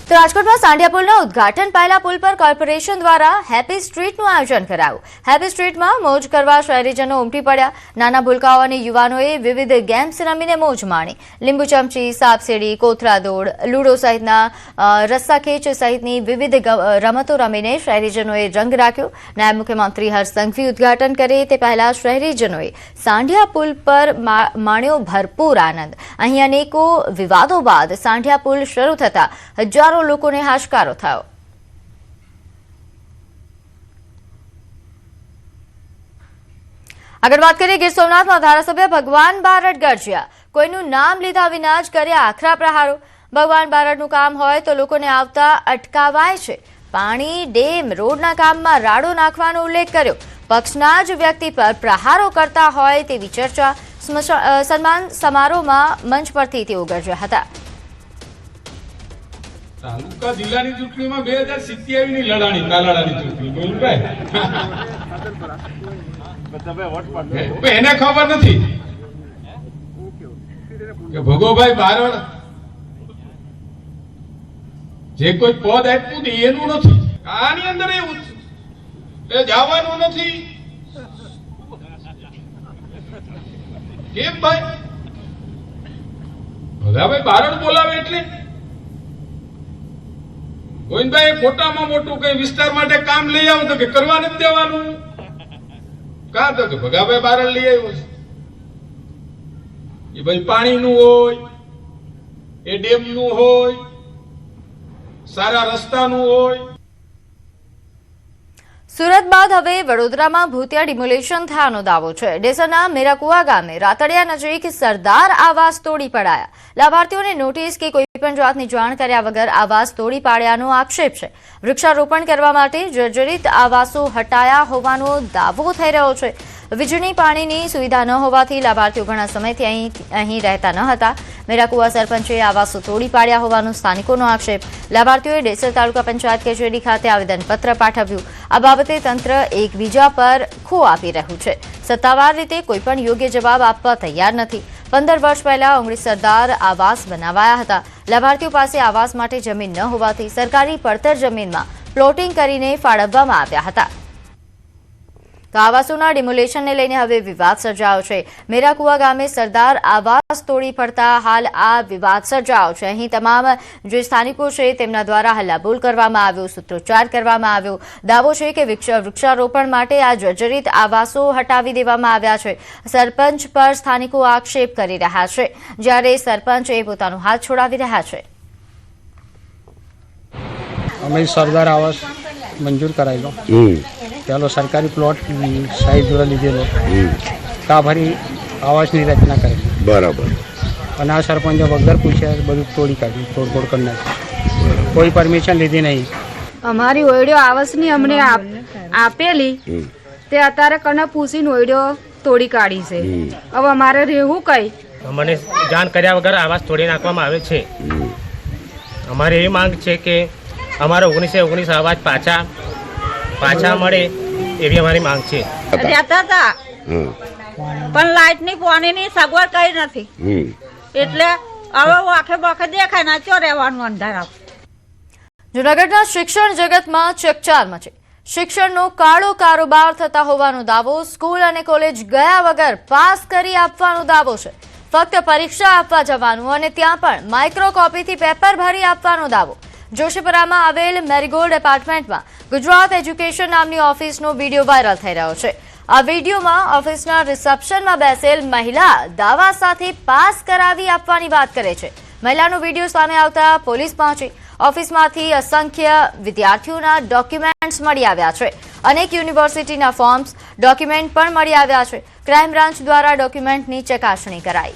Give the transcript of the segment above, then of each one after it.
તો રાજકોટમાં સાંઢિયા પુલના ઉદ્ઘાટન પહેલા પુલ પર કોર્પોરેશન દ્વારા હેપી સ્ટ્રીટનું આયોજન કરાયું। હેપી સ્ટ્રીટમાં મોજ કરવા શહેરીજનો ઉમટી પડ્યા। નાના ભૂલકાઓ અને યુવાનોએ વિવિધ ગેમ્સ રમીને મોજ માણી। લીંબુ ચમચી, સાપસીડી, કોથળા દોડ, લૂડો સહિતના રસ્સાખેંચ સહિતની વિવિધ રમતો રમીને શહેરીજનોએ રંગ રાખ્યો। નાયબ મુખ્યમંત્રી હર્ષ સંઘવી ઉદ્ઘાટન કરે તે પહેલા શહેરીજનોએ સાંઢિયા પુલ પર માણ્યો ભરપૂર આનંદ। અહીં અનેકો વિવાદો બાદ સાંઢિયા પુલ શરૂ થતા હજારો લોકોને હાશકારો થયો। આગળ વાત કરીએ ગીર સોમનાથમાં ધારાસભ્ય ભગવાન બારડ ગરજ્યા। કોઈનું નામ લીધા વિના જ કર્યા આકરા પ્રહારો। ભગવાન બારડનું કામ હોય તો લોકોને આવતા અટકાવાય છે। પાણી, ડેમ, રોડના કામમાં રાડો નાખવાનો ઉલ્લેખ કર્યો। પક્ષના જ વ્યક્તિ પર પ્રહારો કરતા હોય તેવી ચર્ચા। સન્માન સમારોહમાં મંચ પરથી તેઓ ગરજ્યા હતા। તાલુકા જિલ્લાની ચૂંટણીમાં 2027 ની લડાણી તાલાડાની ચૂંટણી બોલભાઈ એને ખબર નથી કે ભગોભાઈ બારડ જે કોઈ પદ આપ્યું ને એનું નથી, આની અંદર એવું એ જવાનું નથી। કેમ ભાઈ ભગાભાઈ બારડ બોલાવે એટલે ગોવિંદભાઈ મોટામાં મોટું કઈ વિસ્તાર માટે કામ લઈ આવું તો કે કરવા નથી દેવાનું, કા તો કે ભગાભાઈ બારડ લઈ આવ્યો છે એ ભાઈ પાણીનું હોય, એ ડેમનું હોય, સારા રસ્તાનું હોય। સુરત બાદ હવે વડોદરામાં ભૂતિયા ડિમોલેશન થયાનો દાવો છે। ડેસરના મેરાકુવા ગામે રાતડિયા નજીક સરદાર આવાસ તોડી પડાયા। લાભાર્થીઓને નોટિસ કે કોઈ પણ જાતની જાણ કર્યા વગર આવાસ તોડી પાડ્યાનો આક્ષેપ છે। વૃક્ષારોપણ કરવા માટે જર્જરિત આવાસો હટાયા હોવાનો દાવો થઈ રહ્યો છે। વીજળી પાણીની સુવિધા ન હોવાથી લાભાર્થીઓ ઘણા સમયથી અહીં રહેતા ન હતા। મેરાકુવા સરપંચે આવાસો તોડી પાડ્યા હોવાનો સ્થાનિકોનો આક્ષેપ। લાભાર્થીઓએ ડેસર તાલુકા પંચાયત કચેરી ખાતે આવેદનપત્ર પાઠવ્યું। આ બાબતે તંત્ર એકબીજા પર ખો આપી રહ્યું છે। સત્તાવાર રીતે કોઈપણ યોગ્ય જવાબ આપવા તૈયાર નથી। 15 વર્ષ પહેલા 19 સરદાર આવાસ બનાવાયા હતા। લાભાર્થીઓ પાસે આવાસ માટે જમીન ન હોવાથી સરકારી પડતર જમીનમાં પ્લોટિંગ કરીને ફાળવવામાં આવ્યા હતા। તો આવાસોના ડિમોલેશનને લઈને હવે વિવાદ સર્જાયો છે। મેરાકુવા ગામે સરદાર આવાસ તોડી પડતા હાલ આ વિવાદ સર્જાયો છે। અહીં તમામ જે સ્થાનિકો છે તેમના દ્વારા હલ્લાબોલ કરવામાં આવ્યો, સૂત્રોચ્ચાર કરવામાં આવ્યો। દાવો છે કે વૃક્ષારોપણ માટે આ જર્જરિત આવાસો હટાવી દેવામાં આવ્યા છે। સરપંચ પર સ્થાનિકો આક્ષેપ કરી રહ્યા છે, જ્યારે સરપંચે પોતાનો હાથ છોડાવી રહ્યા છે। અમે સરદાર આવાસ મંજૂર કરાયેલો, પેલો સરકારી પ્લોટ સાહેબ જોડે લીધેલો, કાભારી આવાસની રચના કરેલી બરાબર, અને આ સરપંચે વગર પૂછ્યા બધું તોડી કાઢ્યું, તોડફોડ કરી નાખી, કોઈ પરમિશન લીધી નહીં। અમારી ઓયડો આવાસની અમને આપેલી તે અત્યારે કને પૂછીને ઓયડો તોડી કાઢી છે। હવે અમારે રહેવું કઈ? મને જાણ કર્યા વગર આવાસ તોડી નાખવામાં આવે છે। અમારી એવી માંગ છે કે અમારો 1919 આવાસ પાછા મળે એવી અમારી માંગ છે। રહેતા હતા પણ લાઇટની પાણીની સગવડ કઈ નથી, એટલે હવે આખે બાખે દેખાય ના ચો રહેવાનું અંધારા। જૂનાગઢના શિક્ષણ જગતમાં ચકચાર મચી। શિક્ષણનો કાળો કારોબાર થતા હોવાનો દાવો। સ્કૂલ અને કોલેજ ગયા વગર પાસ કરી આપવાનો દાવો છે। ફક્ત પરીક્ષા આપવા જવાનું અને ત્યાં પણ માઇક્રો કોપીથી પેપર ભરી આપવાનો દાવો। જોશીપુરામાં આવેલ મેરીગોલ્ડ એપાર્ટમેન્ટમાં ગુજરાત એજ્યુકેશન નામની ઓફિસનો વિડીયો વાયરલ થઈ રહ્યો છે। આ વિડીયોમાં ઓફિસના રિસેપ્શનમાં બેસેલ મહિલા દાવા સાથે પાસ કરાવી આપવાની વાત કરે છે। મહિલાનો વિડીયો સામે આવતા પોલીસ પહોંચી। ઓફિસમાંથી અસંખ્ય વિદ્યાર્થીઓના ડોક્યુમેન્ટ્સ મળી આવ્યા છે। અનેક યુનિવર્સિટીના ફોર્મ્સ, ડોક્યુમેન્ટ પણ મળી આવ્યા છે। ક્રાઇમ બ્રાન્ચ દ્વારા ડોક્યુમેન્ટની ચકાસણી કરાઈ।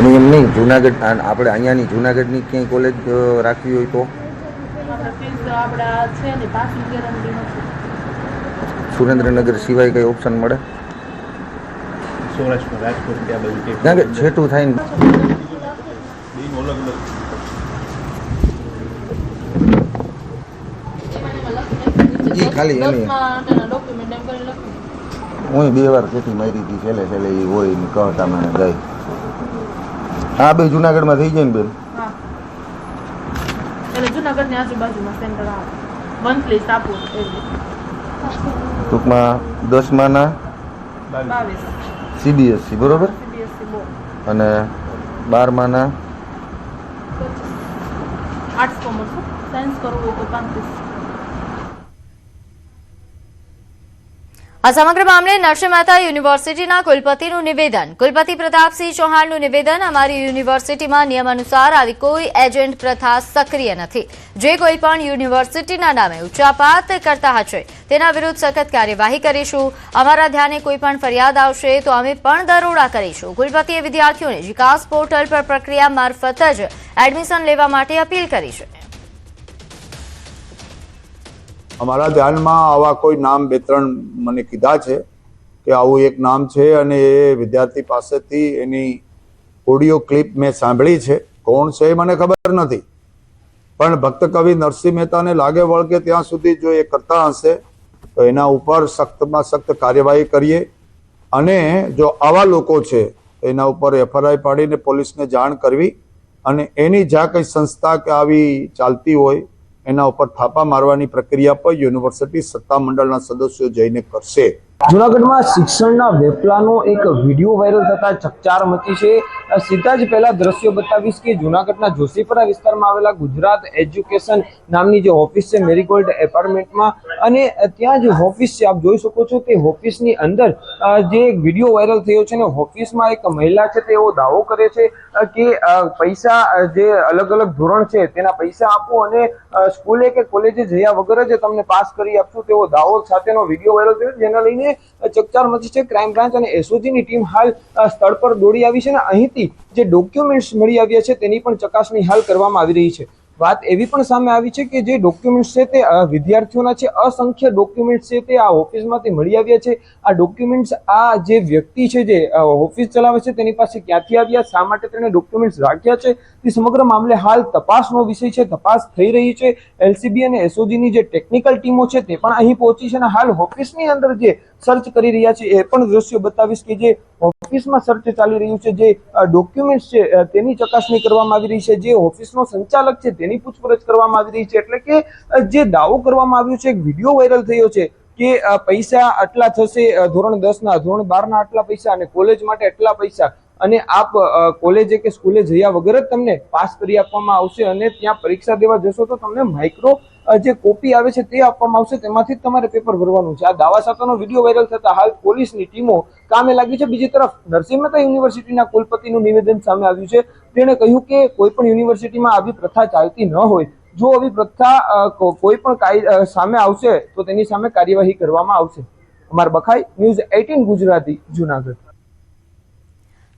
એમ નહીં, જુનાગઢ આપણે અહીંયાની જુનાગઢની ક્યાંય કોલેજ રાખવી હોય તો સુરેન્દ્રનગર સિવાય કઈ ઓપ્શન મળે? સૌરાષ્ટ્ર, રાજકોટ, ત્યાં બધું કારણ કે છેટું થાય ને ઈ ખાલી એની હું 2 વાર તેથી મારી હતી છેલ્લે એ હોય ને કહતા મને જાય આ બે જુનાગઢમાં થઈ જાય ને બેન એટલે જુનાગઢની આજુબાજુમાં સેન્ટર આવે મંથલી સાપુર ટૂંકમાં 10માના 22 CBSE બરોબર CBSE બોર્ડ અને 12માના આર્ટ્સ કોમર્સ સાયન્સ કરવું હોય તો 35. આ સમગ્ર મામલે નરસિંહ મહેતા યુનિવર્સિટીના કુલપતિનું નિવેદન. કુલપતિ પ્રતાપસિંહ ચૌહાણનું નિવેદન, અમારી યુનિવર્સિટીમાં નિયમ અનુસાર આવી કોઈ એજન્ટ પ્રથા સક્રિય નથી. જે કોઈ પણ યુનિવર્સિટીના નામે ઉચ્ચાપાત કરતા હશે તેના વિરુદ્ધ સખત કાર્યવાહી કરીશું. અમારા ધ્યાને કોઈ પણ ફરિયાદ આવશે તો અમે પણ દરોડા કરીશું. કુલપતિએ વિદ્યાર્થીઓને વિકાસ પોર્ટલ પર પ્રક્રિયા મારફત જ એડમિશન લેવા માટે અપીલ કરી છે. અમારા ધ્યાનમાં આવા કોઈ નામ 2-3 મને કીધા છે કે આવું એક નામ છે અને એ વિદ્યાર્થી પાસેથી એની ઓડિયો ક્લિપ મેં સાંભળી છે. કોણ છે એ મને ખબર નથી, પણ ભક્ત કવિ નરસિંહ મહેતાને લાગે વળગે ત્યાં સુધી જો એ કરતા હશે તો એના ઉપર સખ્તમાં સખ્ત કાર્યવાહી કરીએ અને જો આવા લોકો છે તો એના ઉપર FIR પાડીને પોલીસને જાણ કરવી અને એની જ્યાં કંઈ સંસ્થા કે આવી ચાલતી હોય એના ઉપર થાપા મારવાની પ્રક્રિયા પર યુનિવર્સિટી સત્તામંડળના સદસ્યો જઈને કરશે. જૂનાગઢમાં શિક્ષણના વેપલાનો એક વિડીયો વાયરલ થતા ચકચાર મચી છે. સીધા જ પહેલા દ્રશ્યો બતાવીશ કે જૂનાગઢના જોશીપુરા વિસ્તારમાં આવેલા ગુજરાત એજ્યુકેશન નામની જે ઓફિસ છે મેરીગોલ્ડ એપાર્ટમેન્ટમાં, અને ત્યાં જે ઓફિસ છે આપ જોઈ શકો છો તે ઓફિસની અંદર જે એક વિડીયો વાયરલ થયો છે ને ઓફિસમાં એક મહિલા છે તેઓ દાવો કરે છે કે પૈસા જે અલગ અલગ ધોરણ છે તેના પૈસા આપો અને સ્કૂલે કે કોલેજે જયા વગર જ તમને પાસ કરી આપશું તેવો દાવો સાથેનો વિડીયો વાયરલ થયો, જેના લઈને ચકચાર મચી છે. ક્રાઇમ બ્રાન્ચ અને એસઓજીની ટીમ હાલ સ્થળ પર દોડી આવી છે અને અહીંથી જે ડોક્યુમેન્ટ્સ મળી આવ્યા છે તેની પણ ચકાસણી હાલ કરવામાં આવી રહી છે. વાત એવી પણ સામે આવી છે કે જે ડોક્યુમેન્ટ્સ છે તે વિદ્યાર્થીઓના છે, અસંખ્ય ડોક્યુમેન્ટ્સ છે તે આ ઓફિસમાંથી મળી આવ્યા છે. આ ડોક્યુમેન્ટ્સ આ જે વ્યક્તિ છે જે ઓફિસ ચલાવે છે તેની પાસે ક્યાંથી આવ્યા, શા માટે તેણે ડોક્યુમેન્ટ્સ રાખ્યા છે તે સમગ્ર મામલે હાલ તપાસનો વિષય છે. તપાસ થઈ રહી છે. LCB અને SOGની જે ટેકનિકલ ટીમો છે તે પણ અહીં પહોંચી છે અને હાલ ઓફિસની અંદર જે સર્ચ કરી રહ્યા છે એ પણ દ્રશ્યો બતાવીશ કે જે ઓફિસમાં સર્ચ ચાલી રહ્યું છે, જે ડોક્યુમેન્ટ્સ છે તેની ચકાસણી કરવામાં આવી રહી છે, જે ઓફિસનો સંચાલક છે તેની પૂછપરછ કરવામાં આવી રહી છે. એટલે કે જે દાવો કરવામાં આવ્યો છે, એક વિડીયો વાયરલ થયો છે કે પૈસા આટલા થશે, ધોરણ 10ના ધોરણ 12ના આટલા પૈસા અને કોલેજ માટે આટલા પૈસા, અને આપ કોલેજે કે સ્કૂલે જયા વગર જ તમને પાસ કરી આપવામાં આવશે અને ત્યાં પરીક્ષા દેવા જશો તો તમને માઇક્રો જે કોપી આવે છે તે આપવામાં આવશે, તેમાંથી જ તમારે પેપર ભરવાનું છે. આ દાવા સાથેનો વિડીયો વાયરલ થતા હાલ પોલીસની ટીમો કામે લાગી છે. બીજી તરફ નરસિંહ મહેતા યુનિવર્સિટીના કુલપતિનું નિવેદન સામે આવ્યું છે. તેણે કહ્યું કે કોઈ પણ યુનિવર્સિટીમાં આવી પ્રથા ચાલતી ન હોય. જો આવી પ્રથા કોઈ પણ સામે આવશે તો તેની સામે કાર્યવાહી કરવામાં આવશે. અમર બખાઈ, ન્યૂઝ 18 ગુજરાતી, જૂનાગઢ.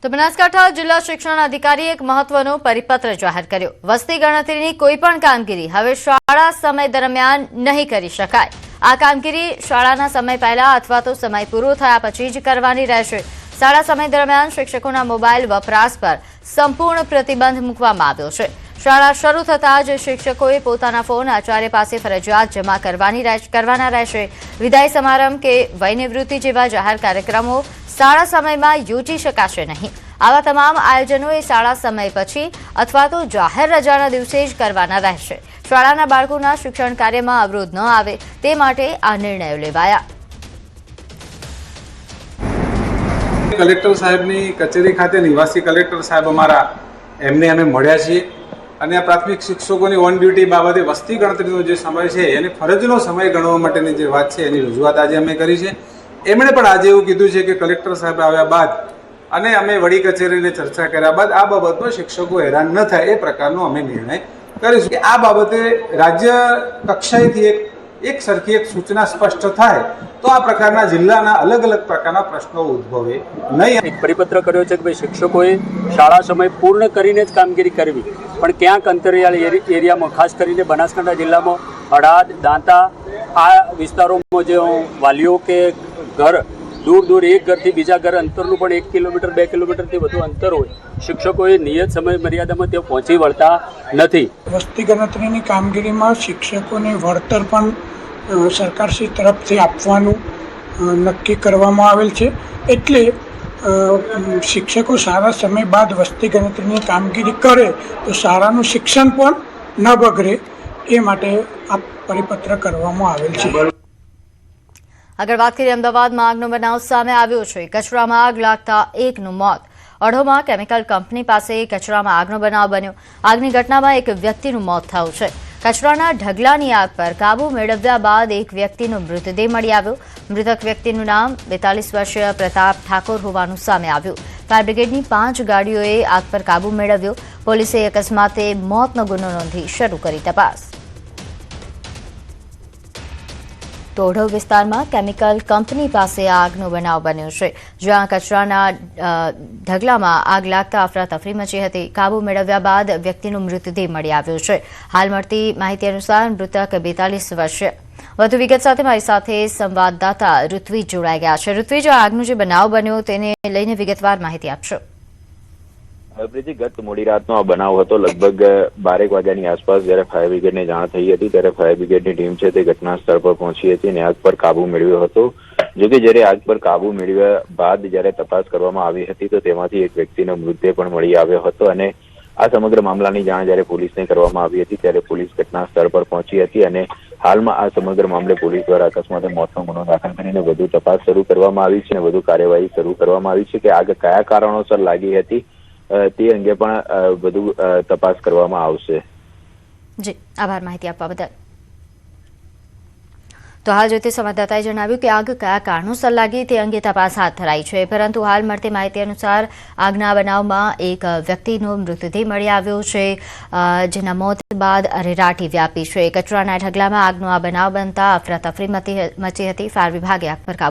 તો બનાસકાંઠા જિલ્લા શિક્ષણ અધિકારીએ એક મહત્વનો પરિપત્ર જાહેર કર્યો. વસ્તી ગણતરીની કોઈ પણ કામગીરી હવે શાળા સમય દરમિયાન નહીં કરી શકાય. આ કામગીરી શાળાના સમય પહેલા અથવા તો સમય પૂરો થયા પછી જ કરવાની રહેશે. શાળા સમય દરમિયાન શિક્ષકોના મોબાઈલ વપરાશ પર સંપૂર્ણ પ્રતિબંધ મૂકવામાં આવ્યો છે. શાળા શરૂ થતાં જ શિક્ષકોએ પોતાના ફોન આચાર્ય પાસે ફરજિયાત જમા કરવાના રહેશે. વિદાય સમારંભ કે વયનિવૃત્તિ જેવા જાહેર કાર્યક્રમો શાળા સમયમાં યોજી શકાશે નહીં. આવા તમામ આયોજનો એ શાળા સમય પછી અથવા તો જાહેર રજાના દિવસે જ કરવાના રહેશે. શાળાના બાળકોના શિક્ષણ કાર્યમાં અવરોધ ન આવે તે માટે આ નિર્ણયો લેવાયા. કલેક્ટર સાહેબની કચેરી ખાતે નિવાસી કલેક્ટર સાહેબ અમારા એમને અમે મળ્યા છીએ અને આ પ્રાથમિક શિક્ષકોની ઓન ડ્યુટી બાબતે વસ્તી ગણતરીનો જે સમય છે એને ફરજનો સમય ગણવા માટેની જે વાત છે એની રજૂઆત આજે અમે કરી છે. એમણે પણ આજે એવું કીધું છે કે કલેક્ટર સાહેબ આવ્યા બાદ અને અમે વડી કચેરીને ચર્ચા કર્યા બાદ આ બાબતમાં શિક્ષકો હેરાન ન થાય એ પ્રકારનો અમે નિર્ણય કરીશું. કે આ બાબતે રાજ્ય કક્ષાએથી એક સરખી એક સૂચના સ્પષ્ટ થાય તો આ પ્રકારના જિલ્લાના અલગ અલગ પ્રકારના પ્રશ્નો ઉદ્ભવે નહીં. એક પરિપત્ર કર્યો છે કે ભાઈ શિક્ષકોએ શાળા સમય પૂર્ણ કરીને જ કામગીરી કરવી, પણ ક્યાંક અંતરિયાળ એરિયામાં ખાસ કરીને બનાસકાંઠા જિલ્લામાં અડાદ, દાંતા આ વિસ્તારોમાં જે વાલીઓ કે ઘર દૂર એક ઘરથી બીજા ઘર અંતરનું પણ 1 કિલોમીટર 2 કિલોમીટરથી વધુ અંતર હોય, શિક્ષકોએ નિયત સમય મર્યાદામાં તેઓ પહોંચી વળતા નથી. વસ્તી ગણતરીની કામગીરીમાં શિક્ષકોને વળતર પણ સરકારશ્રી તરફથી આપવાનું નક્કી કરવામાં આવેલ છે. એટલે શિક્ષકો સારા સમય બાદ વસ્તી ગણતરીની કામગીરી કરે તો શાળાનું શિક્ષણ પણ ન બગડે એ માટે આ પરિપત્ર કરવામાં આવેલ છે. આગળ વાત કરીએ અમદાવાદમાં આગનો બનાવ સામે આવ્યો છે. કચરામાં આગ લાગતા એકનું મોત. અઢોમાં કેમિકલ કંપની પાસે કચરામાં આગનો બનાવ બન્યો. આગની ઘટનામાં એક વ્યક્તિનું મોત થયું છે. કચરાના ઢગલાની આગ પર કાબુ મેળવ્યા બાદ એક વ્યક્તિનો મૃતદેહ મળી આવ્યો. મૃતક વ્યક્તિનું નામ 42 વર્ષીય પ્રતાપ ઠાકોર હોવાનું સામે આવ્યું. ફાયર બ્રિગેડની 5 ગાડીઓએ આગ પર કાબુ મેળવ્યો. પોલીસે અકસ્માતે મોતનો ગુનો નોંધી શરૂ કરી તપાસ. તોઢવ વિસ્તારમાં કેમિકલ કંપની પાસે આગનો બનાવ બન્યો છે, જ્યાં કચરાના ઢગલામાં આગ લાગતા અફરાતફરી મચી હતી. કાબુ મેળવ્યા બાદ વ્યક્તિનો મૃતદેહ મળી આવ્યો છે. હાલ મળતી માહિતી અનુસાર મૃતક 42 વર્ષીય. વધુ વિગત સાથે મારી સાથે સંવાદદાતા ઋત્વિજ જોડાઈ ગયા છે. ઋત્વિજ, આગનો જે બનાવ બન્યો તેને લઈને વિગતવાર માહિતી આપશો. ગત મોડી રાતનો આ બનાવ હતો. લગભગ 12 વાગ્યાની આસપાસ જ્યારે ફાયર બ્રિગેડને જાણ થઈ હતી ત્યારે ફાયર બ્રિગેડની ટીમ છે તે ઘટના સ્થળ પર પહોંચી હતી અને આગ પર કાબુ મેળવ્યો હતો. જોકે જ્યારે આગ પર કાબુ મેળવ્યા બાદ જ્યારે તપાસ કરવામાં આવી હતી તો તેમાંથી એક વ્યક્તિનો મૃતદેહ પણ મળી આવ્યો હતો અને આ સમગ્ર મામલાની જાણ જ્યારે પોલીસને કરવામાં આવી હતી ત્યારે પોલીસ ઘટના સ્થળ પર પહોંચી હતી અને હાલમાં આ સમગ્ર મામલે પોલીસ દ્વારા અકસ્માતે મોતનો ગુનો દાખલ કરીને વધુ તપાસ શરૂ કરવામાં આવી છે અને વધુ કાર્યવાહી શરૂ કરવામાં આવી છે કે આગ કયા કારણોસર લાગી હતી તે અંગે પણ વધુ તપાસ કરવામાં આવશે. જી, આભાર માહિતી આપવા બદલ. તો હાલ જોઈતી સંવાદદાતાએ જણાવ્યું કે આગ કયા કારણોસર લાગી તે અંગે તપાસ હાથ ધરાઈ છે, પરંતુ હાલ મળતી માહિતી અનુસાર આગના બનાવમાં એક વ્યક્તિનો મૃતદેહ મળી આવ્યો છે, જેના મોત બાદ અરેરાટી વ્યાપી છે. કચરાના ઢગલામાં આગનો આ બનાવ બનતા અફરાતફરી મચી હતી. ફાયર વિભાગે આગ પર કાબુ